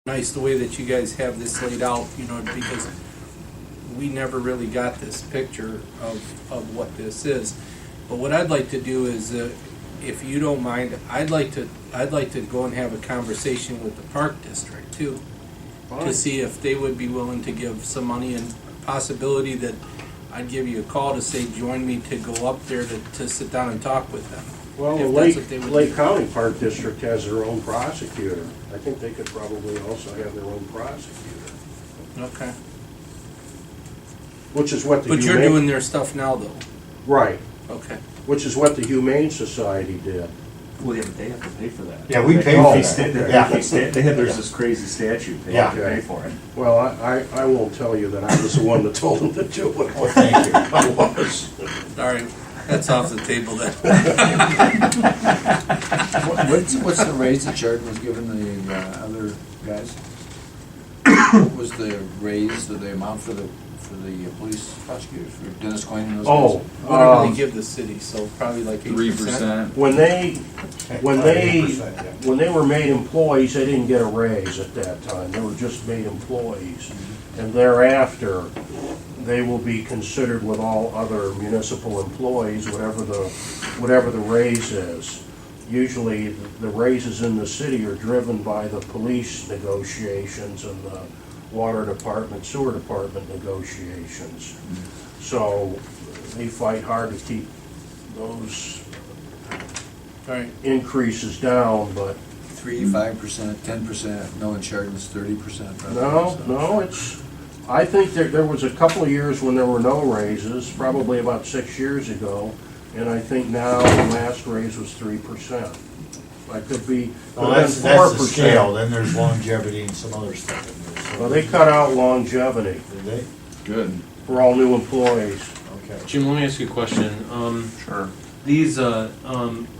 Nice the way that you guys have this laid out, you know, because we never really got this picture of what this is. But what I'd like to do is, if you don't mind, I'd like to go and have a conversation with the park district too, to see if they would be willing to give some money, and possibility that I'd give you a call to say, join me to go up there to sit down and talk with them. Well, the If that's what they would Lake do. County Park District has their own prosecutor. I think they could probably also have their own prosecutor, Okay. which is what the But you're Humane- doing their stuff now though? Right, Okay. which is what the Humane Society did. Well, yeah, but they have to pay for that. Yeah, we pay for that. Yeah. There's this crazy statute, they have to pay for it. Well, I won't tell you that I was the one that told them to do it. Well, thank you. I was. All right, that's off the table then. What's the raise that Jordan was giving the other guys? What was the raise, the amount for the police prosecutors, for Dennis Coyne and those guys? Oh, Whatever they give the city, so probably like 8%. when they were made employees, they didn't get a raise at that time. They were just made employees. And thereafter, they will be considered with all other municipal employees, whatever the raise is. Usually, the raises in the city are driven by the police negotiations and the water department, sewer department negotiations. So they fight hard to keep those All right, increases down, but 3, 5%, 10%, no, in Chardon's 30%. no, I think there was a couple of years when there were no raises, probably about 6 years ago, and I think now the last raise was 3%. I could be, Well, could have that's been the scale, 4%. then there's longevity and some other stuff in there. So- Well, they cut out longevity Did they? Good. for all new employees. Okay. Jim, let me ask you a question. Sure. These, the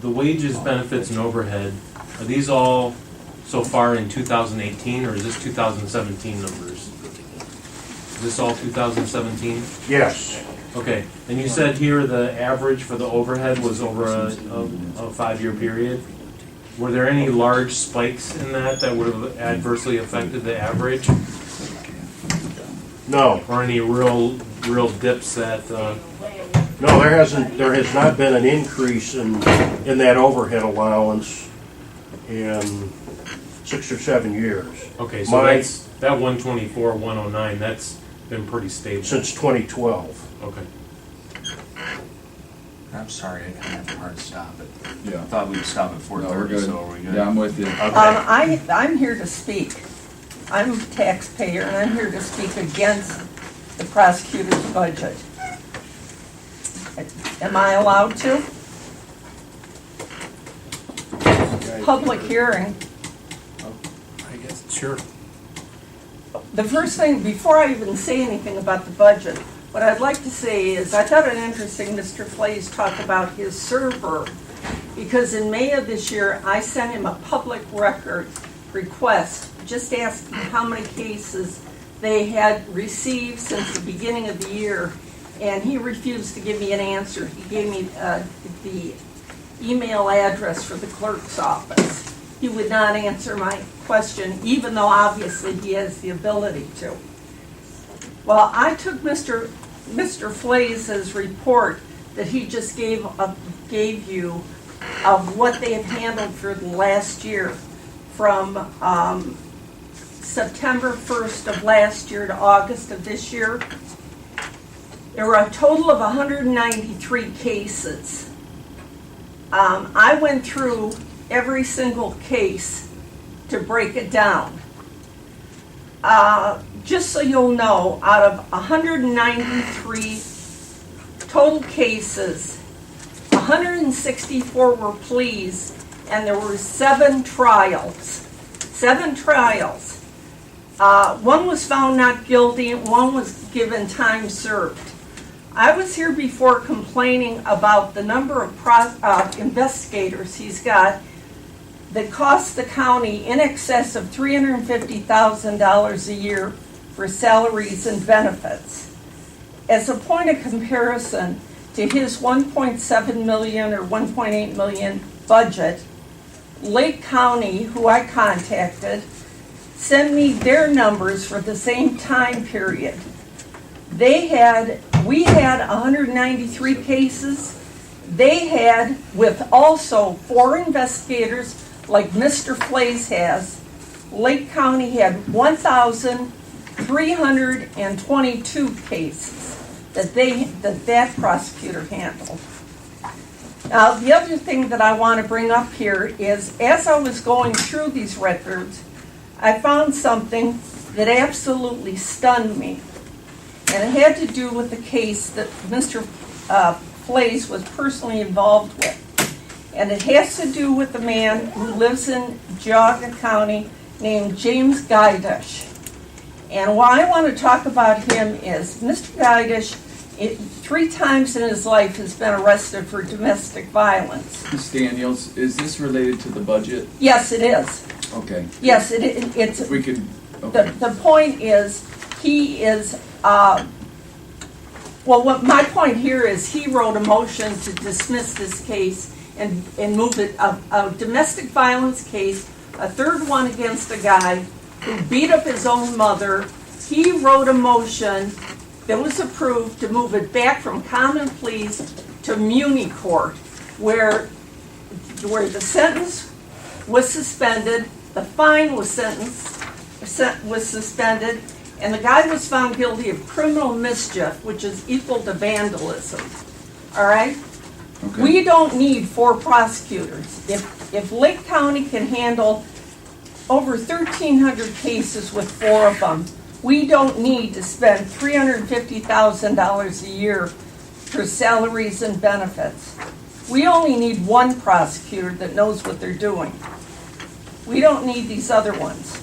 wages, benefits, and overhead, are these all so far in 2018, or is this 2017 numbers? Is this all 2017? Yes, Okay, and you said here the average for the overhead was over a 5-year period? Were there any large spikes in that would have adversely affected the average? no, Or any real dips that, no, there has not been an increase in that overhead allowance in 6 or 7 years, okay, so My- that's, that 124, 109, that's been pretty stable. since 2012. Okay. I'm sorry, I kind of have a hard stop it. Yeah. I thought we'd stop at No, we're 4:30, good. so are we good? Yeah, I'm with you. Okay. I'm here to speak. I'm a taxpayer, and I'm here to speak against the prosecutor's budget. Am I allowed to? Public hearing. I guess, sure. The first thing, before I even say anything about the budget, what I'd like to say is, I thought it interesting Mr. Flays talked about his server, because in May of this year, I sent him a public record request, just asking how many cases they had received since the beginning of the year, and he refused to give me an answer. He gave me the email address for the clerk's office. He would not answer my question, even though obviously he has the ability to. Well, I took Mr. Flays' report that he just gave you of what they have handled for the last year, from September 1st of last year to August of this year. There were a total of 193 cases. I went through every single case to break it down. Just so you'll know, out of 193 total cases, 164 were pleas, and there were 7 trials. 7 trials. One was found not guilty, and one was given time served. I was here before complaining about the number of investigators he's got that cost the county in excess of $350,000 a year for salaries and benefits. As a point of comparison to his $1.7 million or $1.8 million budget, Lake County, who I contacted, sent me their numbers for the same time period. We had 193 cases. They had, with also 4 investigators, like Mr. Flays has, Lake County had 1,322 cases that prosecutor handled. Now, the other thing that I want to bring up here is, as I was going through these records, I found something that absolutely stunned me. And it had to do with the case that Mr. Flays was personally involved with. And it has to do with a man who lives in Geauga County named James Guidish. And why I want to talk about him is Mr. Guidish, 3 times in his life, has been arrested for domestic violence. Ms. Daniels, is this related to the budget? Yes, it is. Okay. Yes, it's. If we could, okay. The point is, he is, well, what my point here is, he wrote a motion to dismiss this case and move it, a domestic violence case, a 3rd one against a guy who beat up his own mother. He wrote a motion that was approved to move it back from common pleas to muni court, where the sentence was suspended, the fine was suspended, and the guy was found guilty of criminal mischief, which is equal to vandalism. All right? Okay. We don't need 4 prosecutors. If Lake County can handle over 1,300 cases with 4 of them, we don't need to spend $350,000 a year for salaries and benefits. We only need 1 prosecutor that knows what they're doing. We don't need these other ones.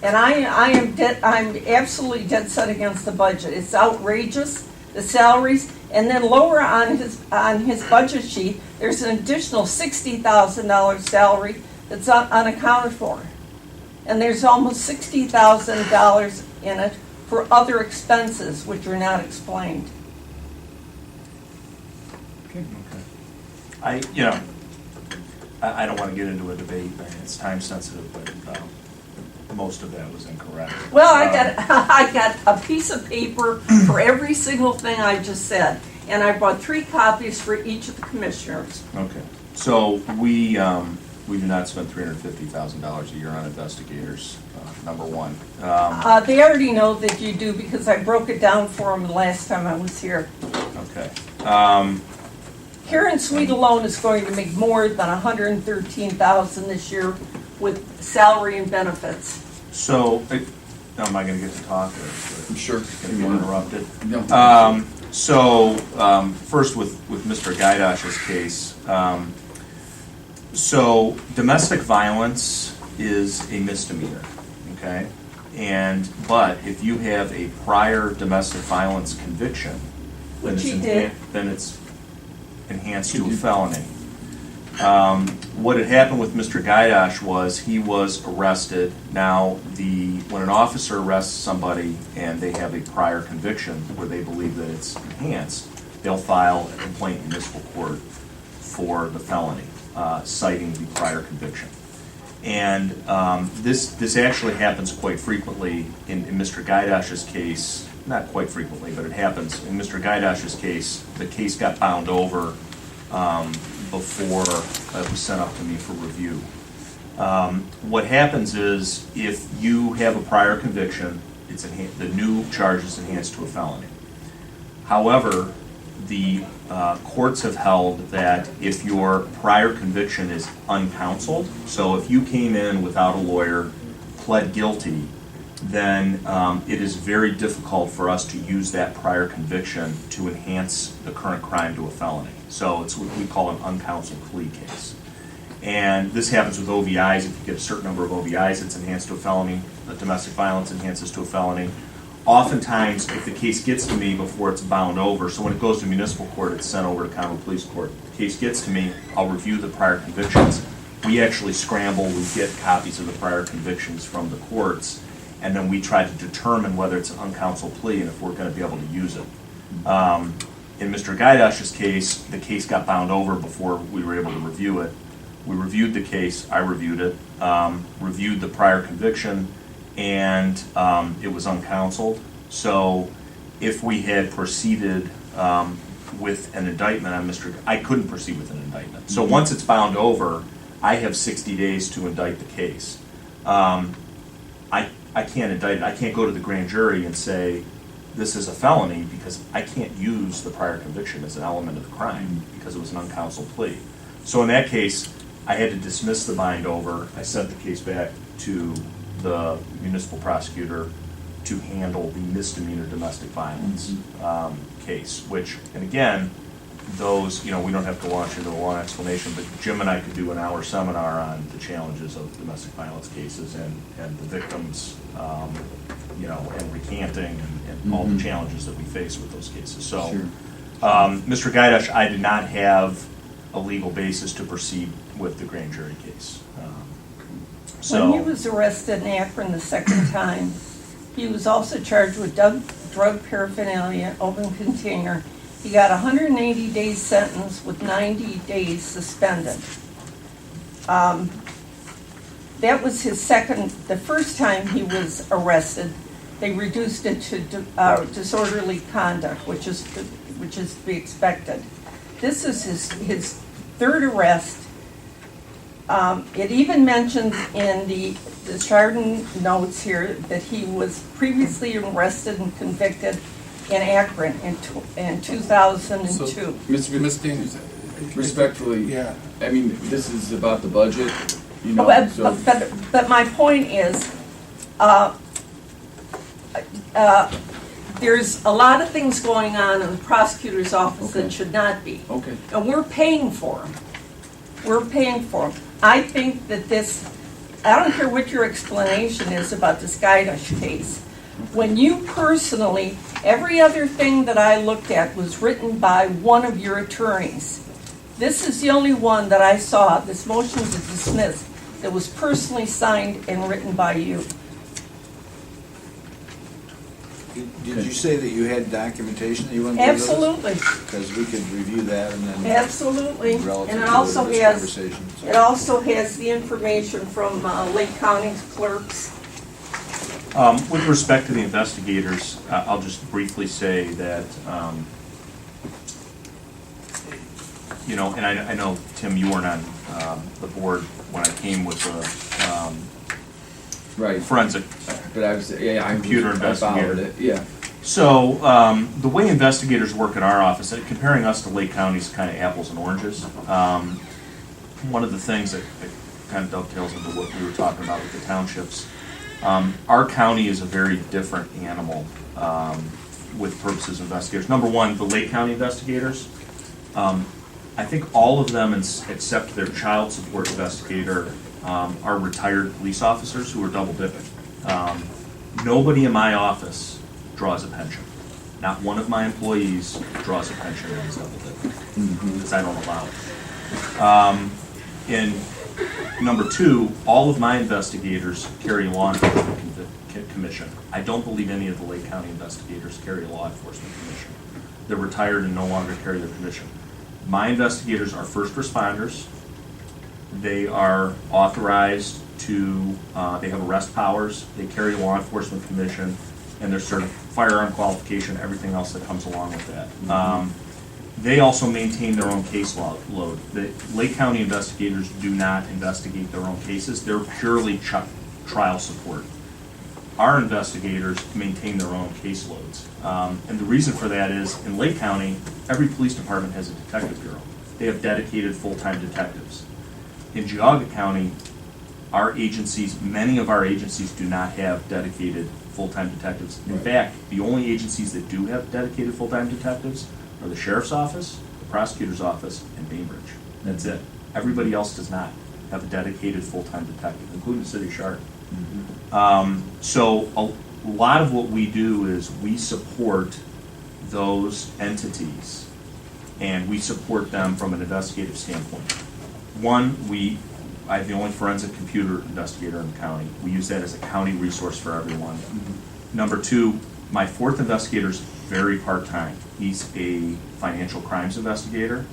And I'm absolutely dead set against the budget. It's outrageous, the salaries, and then lower on his budget sheet, there's an additional $60,000 salary that's unaccounted for. And there's almost $60,000 in it for other expenses which are not explained. Okay. I don't want to get into a debate, it's time sensitive, but most of that was incorrect. Well, I got a piece of paper for every single thing I just said, and I bought 3 copies for each of the commissioners. Okay, so we do not spend $350,000 a year on investigators, number one. They already know that you do because I broke it down for them the last time I was here. Okay. Karen Sweet alone is going to make more than $113,000 this year with salary and benefits. So, am I going to get to talk? I'm sure. Going to get interrupted? No. First with Mr. Guidash's case. So, domestic violence is a misdemeanor, okay? But if you have a prior domestic violence conviction, then Which it's he did. then it's enhanced to a felony. What had happened with Mr. Guidash was he was arrested. Now, when an officer arrests somebody and they have a prior conviction where they believe that it's enhanced, they'll file a complaint in municipal court for the felony, citing the prior conviction. And this actually happens quite frequently in Mr. Guidash's case. Not quite frequently, but it happens. In Mr. Guidash's case, the case got bound over before it was sent up to me for review. What happens is, if you have a prior conviction, the new charge is enhanced to a felony. However, the courts have held that if your prior conviction is uncounseled, so if you came in without a lawyer, pled guilty, then it is very difficult for us to use that prior conviction to enhance the current crime to a felony. So it's what we call an uncounseled plea case. And this happens with OVIs. If you get a certain number of OVIs, it's enhanced to a felony. Domestic violence enhances to a felony. Oftentimes, if the case gets to me before it's bound over, so when it goes to municipal court, it's sent over to common police court. The case gets to me, I'll review the prior convictions. We actually scramble, we get copies of the prior convictions from the courts, and then we try to determine whether it's an uncounseled plea and if we're going to be able to use it. In Mr. Guidash's case, the case got bound over before we were able to review it. We reviewed the case, I reviewed it, reviewed the prior conviction, and it was uncounseled. So if we had proceeded with an indictment on I couldn't proceed with an indictment. So once it's bound over, I have 60 days to indict the case. I can't indict it. I can't go to the grand jury and say, this is a felony, because I can't use the prior conviction as an element of the crime, because it was an uncounseled plea. So in that case, I had to dismiss the bind over. I sent the case back to the municipal prosecutor to handle the misdemeanor domestic violence case, which, and again, those, we don't have to launch into a long explanation, but Jim and I could do an hour seminar on the challenges of domestic violence cases and the victims, and recanting and all the challenges that we face with those cases. So, Sure. Mr. Gaidash, I did not have a legal basis to proceed with the grand jury case. When he was arrested in Akron the second time, he was also charged with drug paraphernalia, open container. He got a 180-day sentence with 90 days suspended. That was his the first time he was arrested, they reduced it to disorderly conduct, which is to be expected. This is his third arrest. It even mentions in the Chardon notes here that he was previously arrested and convicted in Akron in 2002. So, Ms. Daniels, Respectfully, yeah, I mean, this is about the budget, But my point is, there's a lot of things going on in the prosecutor's office Okay. that should not be. Okay. And we're paying for them. We're paying for them. I think that I don't care what your explanation is about this Gaidash case. When you personally, every other thing that I looked at was written by one of your attorneys. This is the only one that I saw, this motion to dismiss, that was personally signed and written by you. Did you say that you had documentation that you wanted to give us? Absolutely, Because we could review that and then. absolutely. Relative And it to also this has, conversation. so. it also has the information from Lake County's clerks. With respect to the investigators, I'll just briefly say that, and I know, Tim, you weren't on the board when I came with the Right, forensic. but I was, Computer I followed investigator. it, yeah. So, the way investigators work in our office, comparing us to Lake County is kind of apples and oranges. One of the things that kind of dovetails into what we were talking about with the townships, our county is a very different animal with purposes of investigators. Number one, the Lake County investigators, I think all of them except their child support investigator are retired police officers who are double dipping. Nobody in my office draws a pension. Not one of my employees draws a pension and is double dipping, because I don't allow it. And number two, all of my investigators carry a law enforcement commission. I don't believe any of the Lake County investigators carry a law enforcement commission. They're retired and no longer carry their commission. My investigators are first responders. They are authorized to, they have arrest powers, they carry a law enforcement commission, and they're firearm qualification, everything else that comes along with that. They also maintain their own case load. The Lake County investigators do not investigate their own cases, they're purely trial support. Our investigators maintain their own caseloads. And the reason for that is, in Lake County, every police department has a detective bureau. They have dedicated full-time detectives. In Geauga County, our agencies, many of our agencies do not have dedicated full-time detectives. In fact, the only agencies that do have dedicated full-time detectives are the sheriff's office, the prosecutor's office, and Bainbridge. That's it. Everybody else does not have a dedicated full-time detective, including the city of Chardon. So a lot of what we do is we support those entities, and we support them from an investigative standpoint. One, I have the only forensic computer investigator in the county. We use that as a county resource for everyone. Number two, my fourth investigator is very part-time. He's a financial crimes investigator,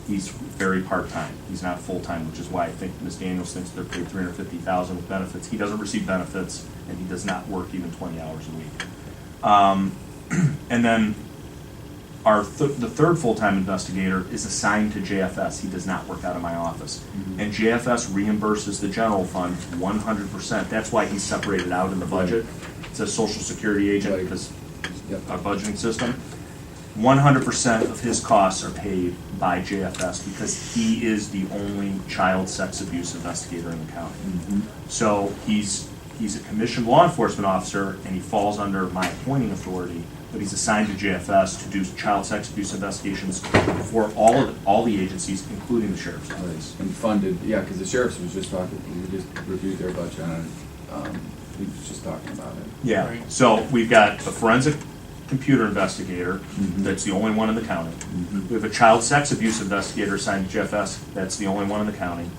He's very part-time. He's not full-time, which is why I think Ms. Daniels thinks they're paid $350,000 with benefits. He doesn't receive benefits, and he does not work even 20 hours a week. And then the third full-time investigator is assigned to JFS. He does not work out of my office. And JFS reimburses the general fund 100%. That's why he's separated out in the budget. It's a social security agent Right. because Yep. our budgeting system. 100% of his costs are paid by JFS because he is the only child sex abuse investigator in the county. So he's a commissioned law enforcement officer and he falls under my appointing authority, but he's assigned to JFS to do child sex abuse investigations for all the agencies, including the sheriff's office. And funded, yeah, because the sheriff's was just talking, we just reviewed their budget on it, he was just talking about it. Yeah, Right. so we've got a forensic computer investigator, that's the only one in the county. We have a child sex abuse investigator assigned to JFS, that's the only one in the county.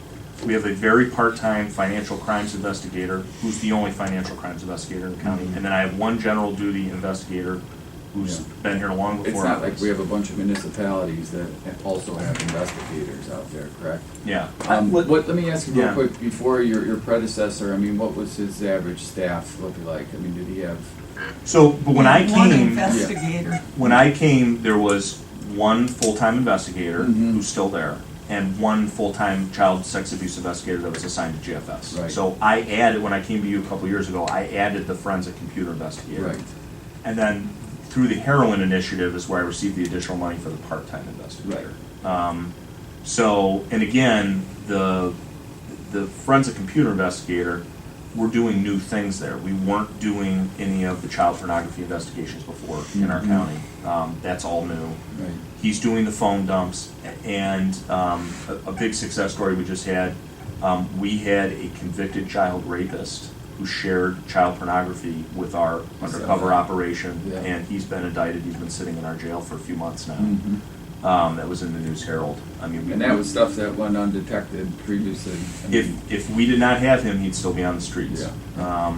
We have a very part-time financial crimes investigator, who's the only financial crimes investigator in the county. And then I have one general duty investigator who's Yeah. been here long It's before. not like we have a bunch of municipalities that also have investigators out there, correct? Yeah. Let me ask you real Yeah. quick, before your predecessor, I mean, what was his average staff look like? I mean, did he have? So, but when I One came, investigator. there was one full-time investigator Mhm. who's still there, and one full-time child sex abuse investigator that was assigned to JFS. Right. So I added, when I came to you a couple years ago, I added the forensic computer investigator. Right. And then through the heroin initiative is where I received the additional money for the part-time investigator. So, and again, the forensic computer investigator, we're doing new things there. We weren't doing any of the child pornography investigations before in our Mhm. county. That's all new. Right. He's doing the phone dumps, and a big success story we just had, we had a convicted child rapist who shared child pornography with our undercover operation, Yeah. and he's been indicted. He's been sitting in our jail for a few months now. Mhm. That was in the News Herald. I mean, And that was stuff that went undetected previously. I mean, if we did not have him, he'd still be on the streets. Yeah.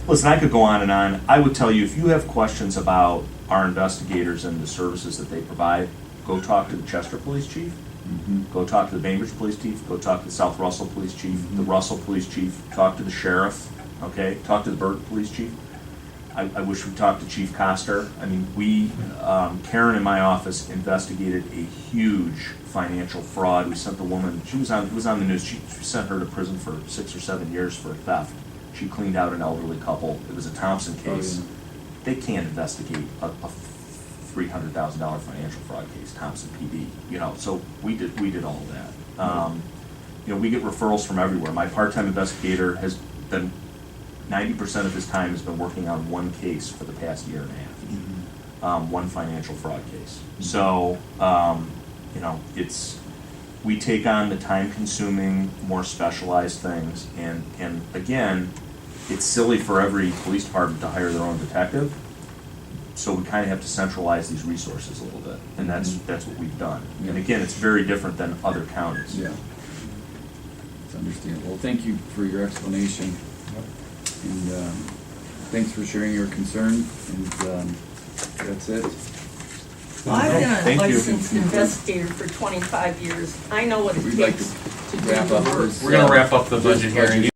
Listen, I could go on and on. I would tell you, if you have questions about our investigators and the services that they provide, go talk to the Chester Police Chief, Mhm. go talk to the Bainbridge Police Chief, go talk to the South Russell Police Chief, the Mhm. Russell Police Chief, talk to the Sheriff, okay? Talk to the Burton Police Chief. I wish we'd talked to Chief Coster. I mean, Karen in my office investigated a huge financial fraud. We sent the woman, it was on the news, she sent her to prison for 6 or 7 years for theft. She cleaned out an elderly couple. It was a Thompson case. Oh, yeah. They can't investigate a $300,000 financial fraud case, Thompson PD, so we did all of that. We get referrals from everywhere. My part-time investigator has been 90% of his time has been working on one case for the past year and a half, one financial fraud case. So, we take on the time-consuming, more specialized things, and again, it's silly for every police department to hire their own detective, so we kind of have to centralize these resources a little bit, and that's what we've done. And Yeah. again, it's very different than other counties. Yeah. It's understandable. Thank you for your explanation. And thanks for sharing your concern, and that's it. Well, I've been a Thank you. licensed investigator for 25 years. I know what it We'd like takes to to do wrap the up work. this. We're gonna wrap up the budget hearing.